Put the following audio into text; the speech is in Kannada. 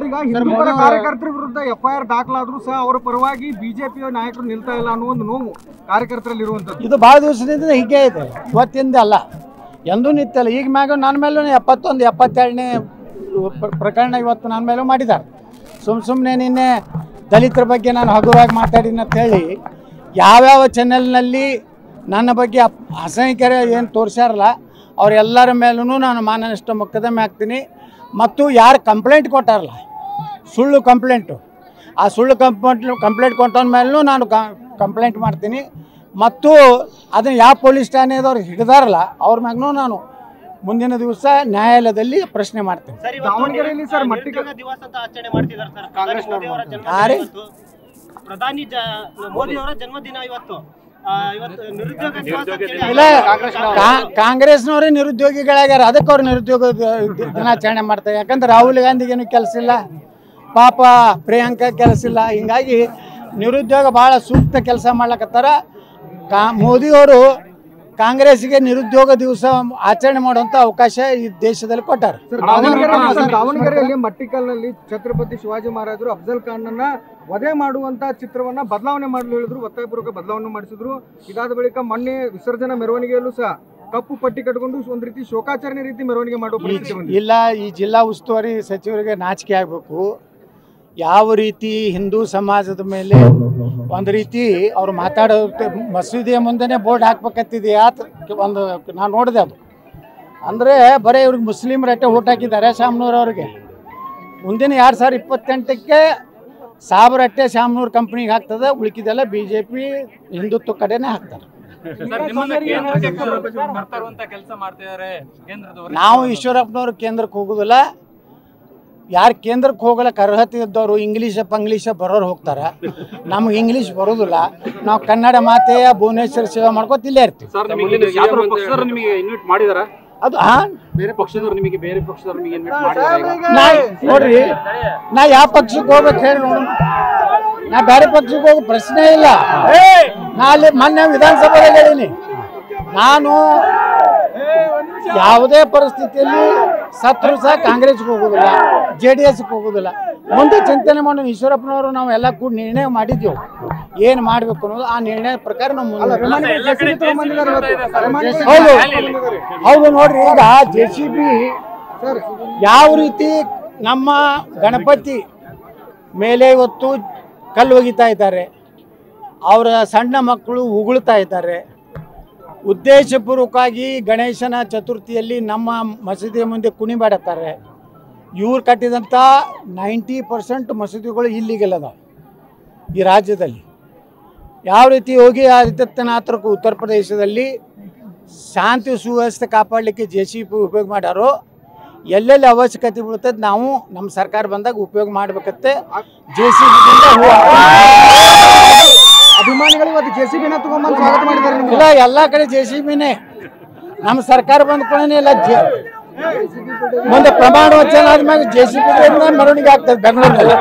ಈಗ ಹಿಂದೂಪರ ಕಾರ್ಯಕರ್ತರ ವಿರುದ್ಧ FIR ದಾಖಲಾದ್ರೂ ಸಹ ಅವರ ಪರವಾಗಿ ಬಿಜೆಪಿ ನಾಯಕರು ನಿಲ್ತಾ ಇಲ್ಲ ಅನ್ನೋ ಒಂದು ನೋವು ಕಾರ್ಯಕರ್ತರಲ್ಲಿ ಇರುವಂತದ್ದು. ಇದು ಭಾಳ ದಿವಸದಿಂದ ಹೀಗೆ ಇದೆ, ಇವತ್ತಿಂದ ಅಲ್ಲ, ಎಂದೂ ನಿಂತಲ್ಲ. ಈಗ ಮ್ಯಾಗ ನನ್ನ ಮೇಲೂ 71, 72ನೇ ಪ್ರಕರಣ ಇವತ್ತು ನನ್ನ ಮೇಲೂ ಮಾಡಿದ್ದಾರೆ. ಸುಮ್ಮನೆ ನಿನ್ನೆ ದಲಿತರ ಬಗ್ಗೆ ನಾನು ಹಗುರವಾಗಿ ಮಾತಾಡಿನ ಅಂತೇಳಿ ಯಾವ್ಯಾವ ಚಾನೆಲ್ನಲ್ಲಿ ನನ್ನ ಬಗ್ಗೆ ಅಸಹ್ಯಕರ ಏನು ತೋರಿಸ್ಯಾರಲ್ಲ ಅವರೆಲ್ಲರ ಮೇಲೂ ನಾನು ಮಾನನಷ್ಟ ಮೊಕದ್ದಮೆ ಹಾಕ್ತೀನಿ. ಮತ್ತು ಯಾರು ಕಂಪ್ಲೇಂಟ್ ಕೊಟ್ಟಾರಲ್ಲ, ಸುಳ್ಳು ಕಂಪ್ಲೇಂಟು, ಆ ಸುಳ್ಳು ಕಂಪ್ಲೇಂಟ್ ಕೊಟ್ಟೋನ ಮೇಲೂ ನಾನು ಕಂಪ್ಲೇಂಟ್ ಮಾಡ್ತೀನಿ. ಮತ್ತು ಅದನ್ನು ಯಾವ ಪೊಲೀಸ್ ಠಾಣೆದವ್ರು ಹಿಡಿದಾರಲ್ಲ ಅವ್ರ ಮ್ಯಾಗೂ ನಾನು ಮುಂದಿನ ದಿವಸ ನ್ಯಾಯಾಲಯದಲ್ಲಿ ಪ್ರಶ್ನೆ ಮಾಡ್ತೀನಿ. ದಾವಣಗೆರೆಯಲ್ಲಿ ಸರ್ ದಿವಸ ಅಂತ ಆಚರಣೆ ಮಾಡ್ತಿದ್ದಾರೆ ಸರ್. ಪ್ರಧಾನಿ ಮೋದಿ ಅವರ ಜನ್ಮದಿನ ಇವತ್ತು. ಇಲ್ಲ, ಕಾಂಗ್ರೆಸ್ನವರೇ ನಿರುದ್ಯೋಗಿಗಳಾಗ್ಯಾರ, ಅದಕ್ಕೆ ಅವ್ರು ನಿರುದ್ಯೋಗ ದಿನಾಚರಣೆ ಮಾಡ್ತಾರೆ. ಯಾಕಂದ್ರೆ ರಾಹುಲ್ ಗಾಂಧಿಗೇನು ಕೆಲಸ ಇಲ್ಲ, ಪಾಪ ಪ್ರಿಯಾಂಕಾ ಕೆಲಸ ಇಲ್ಲ. ಹಿಂಗಾಗಿ ನಿರುದ್ಯೋಗ ಭಾಳ ಸೂಕ್ತ ಕೆಲಸ ಮಾಡ್ಲಕತ್ತಾರ. ಮೋದಿಯವರು ಕಾಂಗ್ರೆಸ್ಗೆ ನಿರುದ್ಯೋಗ ದಿವಸ ಆಚರಣೆ ಮಾಡುವಂಥ ಅವಕಾಶ ಈ ದೇಶದಲ್ಲಿ ಕೊಟ್ಟಾರೆ. ದಾವಣಗೆರೆಯಲ್ಲಿ ಮಟ್ಟಿಕಲ್ನಲ್ಲಿ ಛತ್ರಪತಿ ಶಿವಾಜಿ ಮಹಾರಾಜರು ಅಫ್ಜಲ್ ಖಾನ್ನ ವಧೆ ಮಾಡುವಂತ ಚಿತ್ರವನ್ನ ಬದಲಾವಣೆ ಮಾಡಲು ಹೇಳಿದ್ರು, ಒತ್ತಾಯಪೂರ್ವಕ ಬದಲಾವಣೆ ಮಾಡಿಸಿದ್ರು. ಇದಾದ ಬಳಿಕ ಮೊನ್ನೆ ವಿಸರ್ಜನಾ ಮೆರವಣಿಗೆಯಲ್ಲೂ ಸಹ ಕಪ್ಪು ಪಟ್ಟಿ ಕಟ್ಕೊಂಡು ಒಂದು ರೀತಿ ಶೋಕಾಚರಣೆ ರೀತಿ ಮೆರವಣಿಗೆ ಮಾಡುವ ಪರಿಸ್ಥಿತಿ ಬಂದಿದೆ. ಇಲ್ಲ, ಈ ಜಿಲ್ಲಾ ಉಸ್ತುವಾರಿ ಸಚಿವರಿಗೆ ನಾಚಿಕೆ ಆಗಬೇಕು. ಯಾವ ರೀತಿ ಹಿಂದೂ ಸಮಾಜದ ಮೇಲೆ ಒಂದು ರೀತಿ ಅವ್ರು ಮಾತಾಡೋ ಮಸೀದಿಯ ಮುಂದೆನೇ ಬೋರ್ಡ್ ಹಾಕ್ಬೇಕತ್ತಿದೆಯಾ ಒಂದು ನಾನು ನೋಡಿದೆ. ಅದು ಅಂದರೆ ಬರೀ ಇವ್ರಿಗೆ ಮುಸ್ಲಿಮರಟ್ಟೆ ಓಟ್ ಹಾಕಿದ್ದಾರೆ ಶಾಮನೂರವ್ರಿಗೆ. ಮುಂದಿನ 2028ಕ್ಕೆ ಸಾಬರಟ್ಟೆ ಶಾಮನೂರು ಕಂಪ್ನಿಗೆ ಹಾಕ್ತದೆ, ಉಳಿಕಿದೆಲ್ಲ BJP ಹಿಂದುತ್ವ ಕಡೆನೇ ಹಾಕ್ತಾರೆ. ನಾವು ಈಶ್ವರಪ್ಪನವ್ರು ಕೇಂದ್ರಕ್ಕೆ ಹೋಗೋದಿಲ್ಲ. ಯಾರು ಕೇಂದ್ರಕ್ಕೆ ಹೋಗಲಕ್ಕೆ ಅರ್ಹತೆ ಇದ್ದವರು ಇಂಗ್ಲೀಷ ಬರೋರು ಹೋಗ್ತಾರೆ. ನಮ್ಗೆ ಇಂಗ್ಲೀಷ್ ಬರೋದಿಲ್ಲ, ನಾವು ಕನ್ನಡ ಮಾತೆಯ ಭುವನೇಶ್ವರ ಸೇವೆ ಮಾಡ್ಕೊತ ಇಲ್ಲೇ ಇರ್ತೀವಿ. ಅದು ಬೇರೆ ಪಕ್ಷದವ್ರು ನಿಮಗೆ ನೋಡ್ರಿ, ನಾ ಯಾವ ಪಕ್ಷಕ್ಕೆ ಹೋಗ್ಬೇಕು ಹೇಳಿ ನೋಡು. ನಾ ಬೇರೆ ಪಕ್ಷಕ್ಕೆ ಹೋಗೋ ಪ್ರಶ್ನೆ ಇಲ್ಲ. ನಾ ಅಲ್ಲಿ ಮೊನ್ನೆ ವಿಧಾನಸಭೆಗೆ ಹೇಳೀನಿ, ನಾನು ಯಾವುದೇ ಪರಿಸ್ಥಿತಿಯಲ್ಲಿ ಸತ್ರು ಸಹ ಕಾಂಗ್ರೆಸ್ಗೆ ಹೋಗೋದಿಲ್ಲ, JDSಗೆ ಹೋಗೋದಿಲ್ಲ. ಮುಂದೆ ಚಿಂತನೆ ಮಾಡೋಣ. ಈಶ್ವರಪ್ಪನವರು ನಾವು ಎಲ್ಲ ಕೂಡ ನಿರ್ಣಯ ಮಾಡಿದ್ದೆವು ಏನು ಮಾಡಬೇಕು ಅನ್ನೋದು. ಆ ನಿರ್ಣಯ ಪ್ರಕಾರ ನಾವು ಹೌದು ನೋಡ್ರಿ, ಈಗ JCB ಯಾವ ರೀತಿ ನಮ್ಮ ಗಣಪತಿ ಮೇಲೆ ಇವತ್ತು ಕಲ್ಲು ಒಗಿತಾ ಇದ್ದಾರೆ, ಅವರ ಸಣ್ಣ ಮಕ್ಕಳು ಉಗುಳ್ತಾ ಇದ್ದಾರೆ. ಉದ್ದೇಶಪೂರ್ವಕವಾಗಿ ಗಣೇಶನ ಚತುರ್ಥಿಯಲ್ಲಿ ನಮ್ಮ ಮಸೀದಿಯ ಮುಂದೆ ಕುಣಿಬಾಡುತ್ತಾರೆ. ಇವ್ರು ಕಟ್ಟಿದಂಥ 90% ಮಸೀದಿಗಳು ಇಲ್ಲಿಗೆಲ್ಲ ಅದಾವೆ ಈ ರಾಜ್ಯದಲ್ಲಿ. ಯಾವ ರೀತಿ ಯೋಗಿ ಆದಿತ್ಯನಾಥರು ಉತ್ತರ ಪ್ರದೇಶದಲ್ಲಿ ಶಾಂತಿ ಸುವ್ಯವಸ್ಥೆ ಕಾಪಾಡಲಿಕ್ಕೆ JCB ಉಪಯೋಗ ಮಾಡ್ಯಾರೋ, ಎಲ್ಲೆಲ್ಲಿ ಅವಶ್ಯಕತೆ ಬೀಳ್ತದೆ ನಾವು ನಮ್ಮ ಸರ್ಕಾರ ಬಂದಾಗ ಉಪಯೋಗ ಮಾಡಬೇಕತ್ತೆ. JCB ಅಭಿಮಾನಿಗಳು ಇವತ್ತು JCBನ ತಗೊಂಡ್ಬಂದು ಸ್ವಾಗತ ಮಾಡಿದ್ದಾರೆ. ಇಲ್ಲ, ಎಲ್ಲ ಕಡೆ JCBನೇ. ನಮ್ಮ ಸರ್ಕಾರ ಬಂದ ಕೂಡನೇ ಎಲ್ಲ ಮುಂದೆ ಪ್ರಮಾಣ ವಚನ ಆದ್ಮೇಲೆ JCB ಮೆರವಣಿಗೆ ಆಗ್ತದೆ ಬೆಂಗಳೂರಿನಲ್ಲಿ.